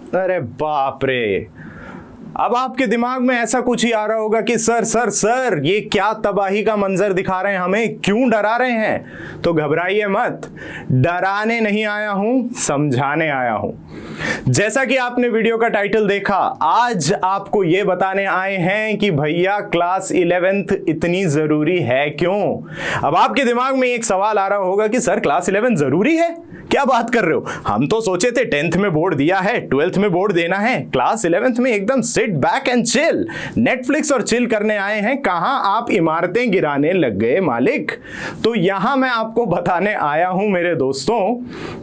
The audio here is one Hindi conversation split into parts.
अरे बाप रे, अब आपके दिमाग में ऐसा कुछ ही आ रहा होगा कि सर सर सर ये क्या तबाही का मंजर दिखा रहे हैं, हमें क्यों डरा रहे हैं। तो घबराइए मत, डराने नहीं आया हूं, समझाने आया हूं। जैसा कि आपने वीडियो का टाइटल देखा, आज आपको ये बताने आए हैं कि भैया क्लास 11th इतनी जरूरी है क्यों। अब आपके दिमाग में एक सवाल आ रहा होगा कि सर क्लास 11 जरूरी है, क्या बात कर रहे हो, हम तो सोचे थे 10th में बोर्ड दिया है, 12th में बोर्ड देना है, क्लास 11th में एकदम sit back and chill, Netflix और चिल करने आए हैं, कहां आप इमारतें गिराने लग गए मालिक। तो यहां मैं आपको बताने आया हूं मेरे दोस्तों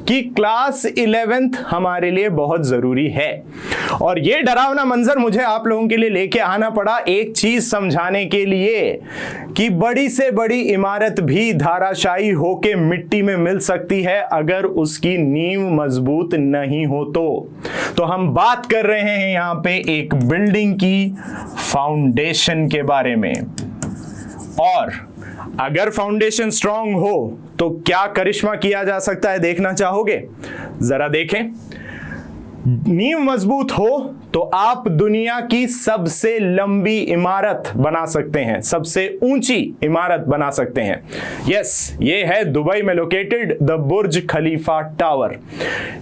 कि क्लास 11th हमारे लिए बहुत जरूरी है। और ये डरावना मंजर मुझे आप लोगों के लिए लेके आना पड़ा एक चीज समझाने के लिए कि बड़ी से बड़ी इमारत भी धाराशायी होके मिट्टी में मिल सकती है अगर उसकी नींव मजबूत नहीं हो तो हम बात कर रहे हैं यहां पे एक बिल्डिंग की फाउंडेशन के बारे में। और अगर फाउंडेशन स्ट्रांग हो तो क्या करिश्मा किया जा सकता है, देखना चाहोगे? जरा देखें। नींव मजबूत हो तो आप दुनिया की सबसे लंबी इमारत बना सकते हैं, सबसे ऊंची इमारत बना सकते हैं। यस, ये है दुबई में located the Burj Khalifa tower,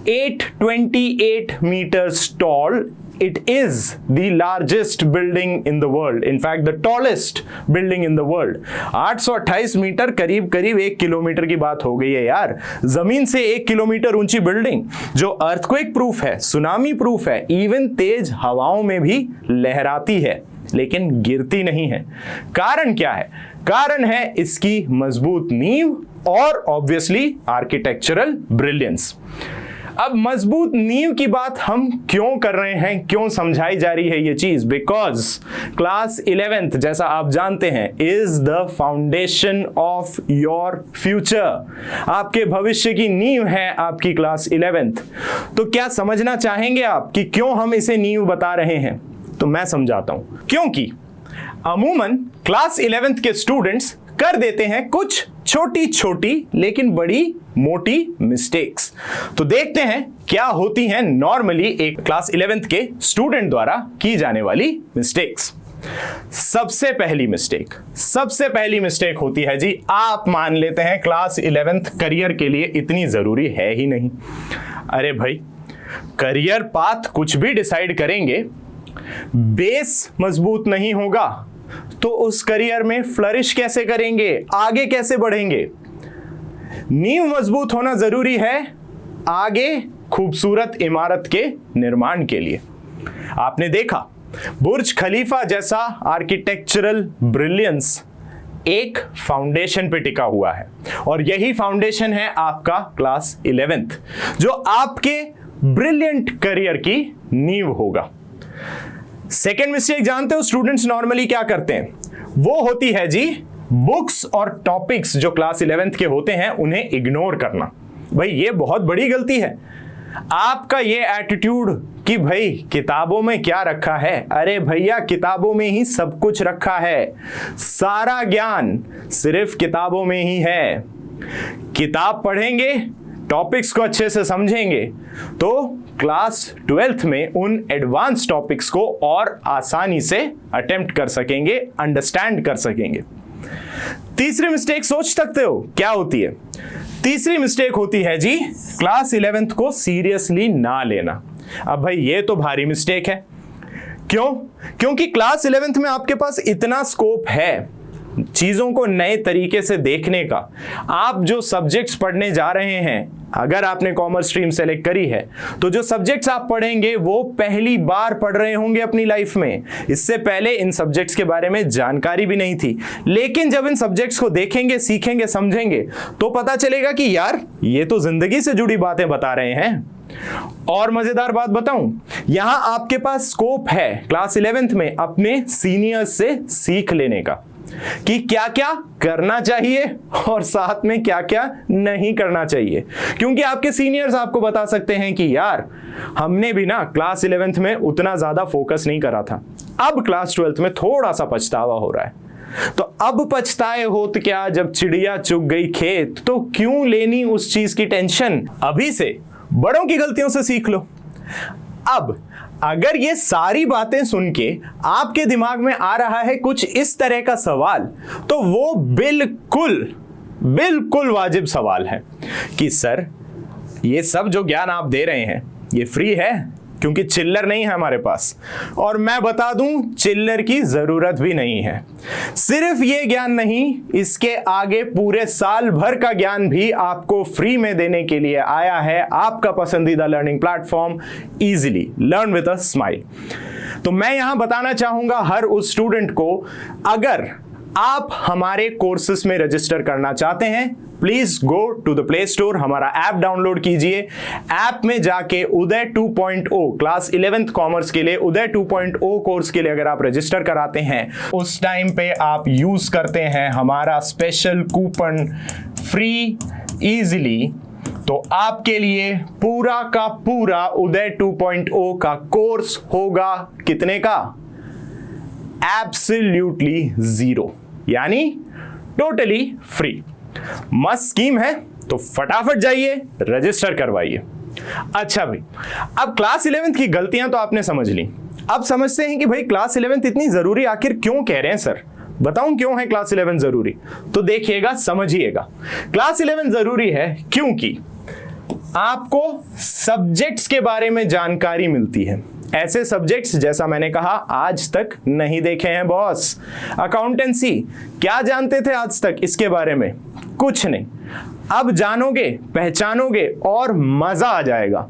828 metres tall. It is the largest building in the world. In fact, the tallest building in the world. 828 metre, करीब करीब 1 किलोमीटर की बात हो गई है यार। जमीन से 1 किलोमीटर ऊंची बिल्डिंग जो अर्थक्वेक प्रूफ है, सुनामी प्रूफ है, इवन तेज हवाओं में भी लहराती है लेकिन गिरती नहीं है। कारण क्या है? कारण है इसकी मजबूत नींव और ऑब्वियसली आर्किटेक्चरल ब्रिलियंस। अब मजबूत नींव की बात हम क्यों कर रहे हैं, क्यों समझाई जा रही है ये चीज? बिकॉज क्लास 11th जैसा आप जानते हैं is the foundation of your future. आपके भविष्य की नींव है आपकी क्लास 11th। तो क्या समझना चाहेंगे आप कि क्यों हम इसे नींव बता रहे हैं? तो मैं समझाता हूं। क्योंकि अमूमन क्लास 11th के स्टूडेंट्स कर देते हैं कुछ छोटी छोटी लेकिन बड़ी मोटी मिस्टेक्स। तो देखते हैं क्या होती हैं नॉर्मली एक क्लास 11th के स्टूडेंट द्वारा की जाने वाली मिस्टेक्स। सबसे पहली मिस्टेक होती है जी, आप मान लेते हैं क्लास 11th करियर के लिए इतनी जरूरी है ही नहीं। अरे भाई, करियर पाथ कुछ भी डिसाइड करेंगे, बेस मजबूत नहीं होगा तो उस करियर में फ्लरिश कैसे करेंगे, आगे कैसे बढ़ेंगे? नींव मजबूत होना जरूरी है आगे खूबसूरत इमारत के निर्माण के लिए। आपने देखा बुर्ज खलीफा जैसा आर्किटेक्चरल ब्रिलियंस एक फाउंडेशन पे टिका हुआ है और यही फाउंडेशन है आपका क्लास 11th जो आपके ब्रिलियंट करियर की नींव होगा। सेकेंड मिस्टेक जानते हो स्टूडेंट्स नॉर्मली क्या करते हैं? वो होती है जी बुक्स और टॉपिक्स जो क्लास 11th के होते हैं उन्हें इग्नोर करना। भाई ये बहुत बड़ी गलती है। आपका ये एटीट्यूड कि भाई किताबों में क्या रखा है, अरे भैया किताबों में ही सब कुछ रखा है, सारा ज्ञान सिर्फ किताबों में ही है। किताब पढ़ेंगे, टॉपिक्स को अच्छे से समझेंगे तो क्लास 12th में उन एडवांस टॉपिक्स को और आसानी से अटेम्प्ट कर सकेंगे, अंडरस्टैंड कर सकेंगे। तीसरी मिस्टेक सोच सकते हो क्या होती है? तीसरी मिस्टेक होती है जी क्लास 11th को सीरियसली ना लेना। अब भाई ये तो भारी मिस्टेक है। क्यों? क्योंकि क्लास 11th में आपके पास इतना स्कोप है चीजों को नए तरीके से देखने का। आप जो सब्जेक्ट्स पढ़ने जा रहे हैं, अगर आपने कॉमर्स स्ट्रीम सेलेक्ट करी है तो जो सब्जेक्ट्स आप पढ़ेंगे वो पहली बार पढ़ रहे होंगे अपनी लाइफ में। इससे पहले इन सब्जेक्ट्स के बारे में जानकारी भी नहीं थी, लेकिन जब इन सब्जेक्ट्स को देखेंगे, सीखेंगे, समझेंगे तो पता चलेगा कि यार ये तो जिंदगी से जुड़ी बातें बता रहे हैं। और मजेदार बात बताऊं, यहां आपके पास स्कोप है क्लास 11th में अपने सीनियर्स से सीख लेने का कि क्या क्या करना चाहिए और साथ में क्या क्या नहीं करना चाहिए। क्योंकि आपके सीनियर्स आपको बता सकते हैं कि यार हमने भी ना क्लास 11th में उतना ज्यादा फोकस नहीं करा था, अब क्लास 12th में थोड़ा सा पछतावा हो रहा है। तो अब पछताए हो तो क्या, जब चिड़िया चुग गई खेत तो क्यों लेनी उस चीज की टेंशन। अभी से बड़ों की गलतियों से सीख लो। अब अगर ये सारी बातें सुन के आपके दिमाग में आ रहा है कुछ इस तरह का सवाल, तो वो बिल्कुल वाजिब सवाल है कि सर ये सब जो ज्ञान आप दे रहे हैं ये फ्री है, क्योंकि चिल्लर नहीं है हमारे पास। और मैं बता दूं, चिल्लर की जरूरत भी नहीं है। सिर्फ ये ज्ञान नहीं, इसके आगे पूरे साल भर का ज्ञान भी आपको फ्री में देने के लिए आया है आपका पसंदीदा learning platform easily learn with a smile. तो मैं यहां बताना चाहूंगा हर उस स्टूडेंट को, अगर आप हमारे कोर्सेस में रजिस्टर करना चाहते हैं, please go to the Play Store, हमारा ऐप डाउनलोड कीजिए। ऐप में जाके उदय 2.0 क्लास 11th कॉमर्स के लिए, उदय 2.0 कोर्स के लिए अगर आप रजिस्टर कराते हैं, उस टाइम पे आप यूज करते हैं हमारा स्पेशल कूपन फ्री इजीली, तो आपके लिए पूरा का पूरा उदय 2.0 का कोर्स होगा कितने का? एब्सोल्युटली 0, यानी टोटली फ्री। मस्त स्कीम है, तो फटाफट जाइए रजिस्टर करवाइए। अच्छा भाई, अब क्लास 11th की गलतियां तो आपने समझ ली। अब समझते हैं कि भाई क्लास 11th इतनी जरूरी आखिर क्यों कह रहे हैं सर? बताऊं क्यों है क्लास 11 जरूरी? तो देखिएगा, समझिएगा। क्लास 11 जरूरी है क्योंकि आपको सब्जेक्ट्स के बारे में जानकारी मिलती है, ऐसे सब्जेक्ट्स जैसा मैंने कहा आज तक नहीं देखे हैं बॉस। अकाउंटेंसी क्या जानते थे आज तक इसके बारे में? कुछ नहीं। अब जानोगे, पहचानोगे और मजा आ जाएगा।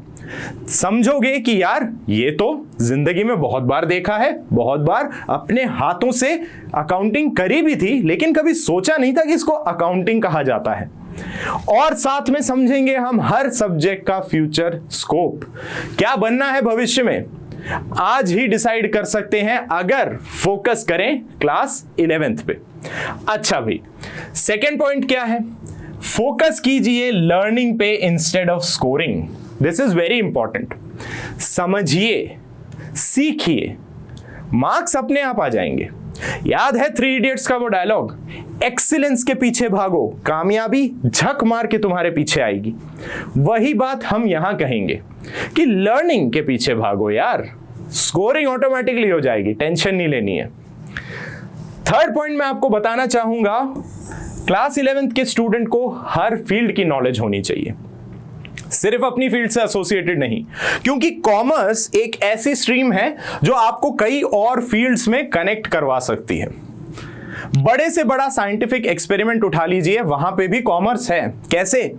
समझोगे कि यार ये तो जिंदगी में बहुत बार देखा है, बहुत बार अपने हाथों से अकाउंटिंग करी भी थी, लेकिन कभी सोचा नहीं था कि इसको अकाउंटिंग कहा जाता है। और साथ में समझेंगे हम हर सब्जेक्ट का फ्यूचर स्कोप, क्या बनना है भविष्य में आज ही डिसाइड कर सकते हैं अगर फोकस करें क्लास 11th पे। अच्छा भाई, सेकेंड पॉइंट क्या है? फोकस कीजिए लर्निंग पे instead of scoring. This is very important. समझिए, सीखिए, मार्क्स अपने आप आ जाएंगे। याद है 3 इडियट्स का वो डायलॉग, एक्सीलेंस के पीछे भागो, कामयाबी झक मार के तुम्हारे पीछे आएगी। वही बात हम यहां कहेंगे कि लर्निंग के पीछे भागो यार, स्कोरिंग ऑटोमेटिकली हो जाएगी, टेंशन नहीं लेनी है। थर्ड पॉइंट मैं आपको बताना चाहूंगा, क्लास 11th के स्टूडेंट को हर फील्ड की नॉलेज होनी चाहिए, सिर्फ अपनी फील्ड से एसोसिएटेड नहीं, क्योंकि कॉमर्स एक ऐसी स्ट्रीम है जो आपको कई और फील्ड्स में कनेक्ट करवा सकती है। बड़े से बड़ा साइंटिफिक एक्सपेरिमेंट उठा लीजिए, वहां पे भी कॉमर्स है। कैसे?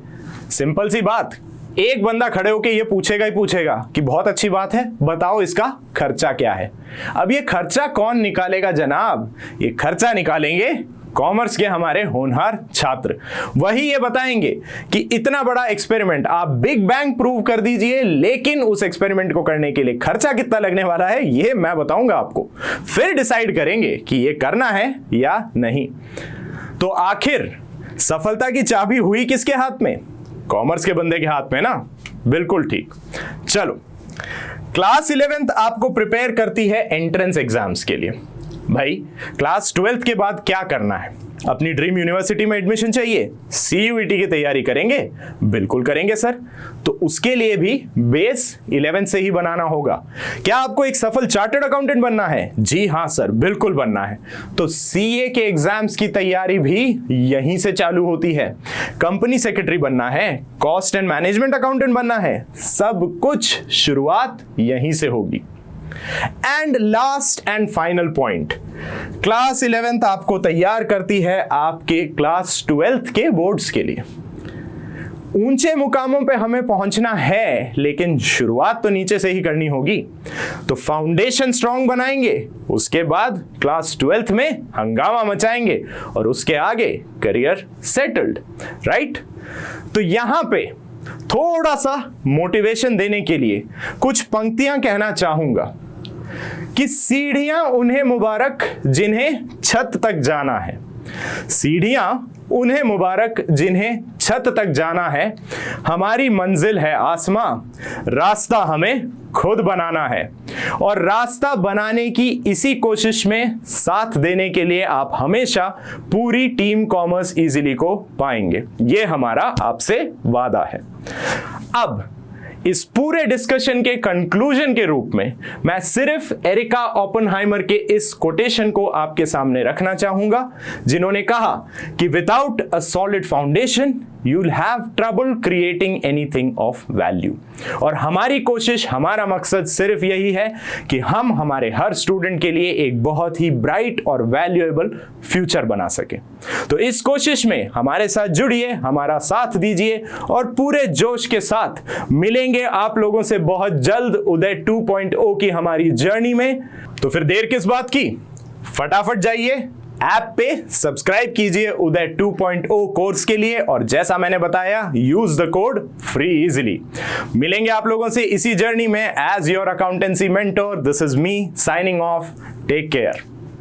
सिंपल सी बात, एक बंदा खड़े होके ये पूछेगा ही पूछेगा कि बहुत अच्छी बात है, बताओ इसका खर्चा क्या है। अब ये खर्चा कौन निकालेगा जनाब? ये खर्चा निकालेंगे कॉमर्स के हमारे होनहार छात्र। वही ये बताएंगे कि इतना बड़ा एक्सपेरिमेंट आप बिग बैंग प्रूव कर दीजिए, लेकिन उस एक्सपेरिमेंट को करने के लिए खर्चा कितना लगने वाला है ये मैं बताऊंगा आपको। फिर डिसाइड करेंगे कि ये करना है या नहीं। तो आखिर सफलता की चाबी हुई किसके हाथ में? कॉमर्स के बंदे के हाथ में ना। बिल्कुल ठीक। चलो, क्लास 11th आपको प्रिपेयर करती है एंट्रेंस एग्जाम्स के लिए। भाई क्लास 12th के बाद क्या करना है? अपनी ड्रीम यूनिवर्सिटी में एडमिशन चाहिए, CUET की तैयारी करेंगे? बिल्कुल करेंगे सर। तो उसके लिए भी बेस 11 से ही बनाना होगा। क्या आपको एक सफल चार्टर्ड अकाउंटेंट बनना है? जी हाँ सर, बिल्कुल बनना है। तो CA के एग्जाम्स की तैयारी भी यहीं से चालू होती है। कंपनी सेक्रेटरी बनना है, कॉस्ट एंड मैनेजमेंट अकाउंटेंट बनना है, सब कुछ शुरुआत यहीं से होगी। And last and final point, class 11th आपको तैयार करती है आपके क्लास 12th के बोर्ड्स के लिए। ऊंचे मुकामों पे हमें पहुंचना है, लेकिन शुरुआत तो नीचे से ही करनी होगी। तो फाउंडेशन स्ट्रांग बनाएंगे, उसके बाद क्लास 12th में हंगामा मचाएंगे और उसके आगे करियर सेटल्ड, राइट? तो यहां पे थोड़ा सा मोटिवेशन देने के लिए कुछ पंक्तियां कहना चाहूंगा कि सीढ़ियां उन्हें मुबारक जिन्हें छत तक जाना है। सीढ़ियां उन्हें मुबारक जिन्हें छत तक जाना है। हमारी मंजिल है आसमां, रास्ता हमें खुद बनाना है। और रास्ता बनाने की इसी कोशिश में साथ देने के लिए आप हमेशा पूरी टीम कॉमर्स इजीली को पाएंगे। ये हमारा आपसे वादा है। अब इस पूरे डिस्कशन के कंक्लूजन के रूप में मैं सिर्फ एरिका ओपेनहाइमर के इस कोटेशन को आपके सामने रखना चाहूंगा, जिन्होंने कहा कि without a solid foundation you will have trouble creating anything of value. और हमारी कोशिश, हमारा मकसद सिर्फ यही है कि हम हमारे हर स्टूडेंट के लिए एक बहुत ही ब्राइट और वैल्यूएबल फ्यूचर बना सके। तो इस कोशिश में हमारे साथ जुड़िए, हमारा साथ दीजिए और पूरे जोश के साथ मिलेंगे आप लोगों से बहुत जल्द उदय 2.0 की हमारी जर्नी में। तो फिर देर किस बात की, फटाफट जाइए ऐप पे सब्सक्राइब कीजिए उदय 2.0 कोर्स के लिए, और जैसा मैंने बताया use the code free easily. मिलेंगे आप लोगों से इसी जर्नी में as your accountancy mentor. This is me signing off. Take care.